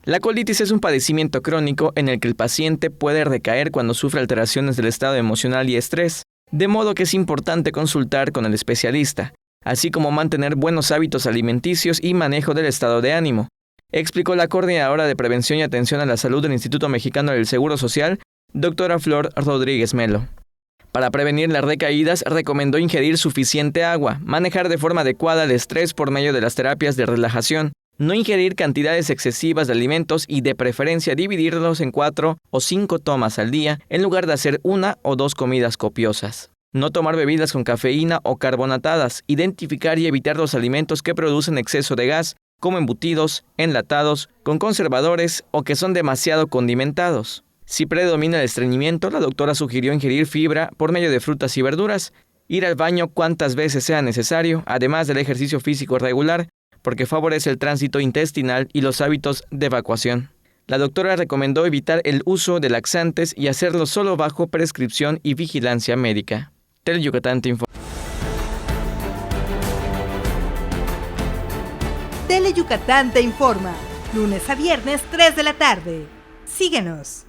La colitis es un padecimiento crónico en el que el paciente puede recaer cuando sufre alteraciones del estado emocional y estrés, de modo que es importante consultar con el especialista, así como mantener buenos hábitos alimenticios y manejo del estado de ánimo, explicó la coordinadora de Prevención y Atención a la Salud del Instituto Mexicano del Seguro Social, doctora Flor Rodríguez Melo. Para prevenir las recaídas, recomendó ingerir suficiente agua, manejar de forma adecuada el estrés por medio de las terapias de relajación, no ingerir cantidades excesivas de alimentos y de preferencia dividirlos en 4 o 5 tomas al día en lugar de hacer 1 o 2 comidas copiosas. No tomar bebidas con cafeína o carbonatadas, identificar y evitar los alimentos que producen exceso de gas, como embutidos, enlatados, con conservadores o que son demasiado condimentados. Si predomina el estreñimiento, la doctora sugirió ingerir fibra por medio de frutas y verduras, ir al baño cuantas veces sea necesario, además del ejercicio físico regular, porque favorece el tránsito intestinal y los hábitos de evacuación. La doctora recomendó evitar el uso de laxantes y hacerlo solo bajo prescripción y vigilancia médica. Teleyucatán te informa. Teleyucatán te informa, lunes a viernes 3 de la tarde. Síguenos.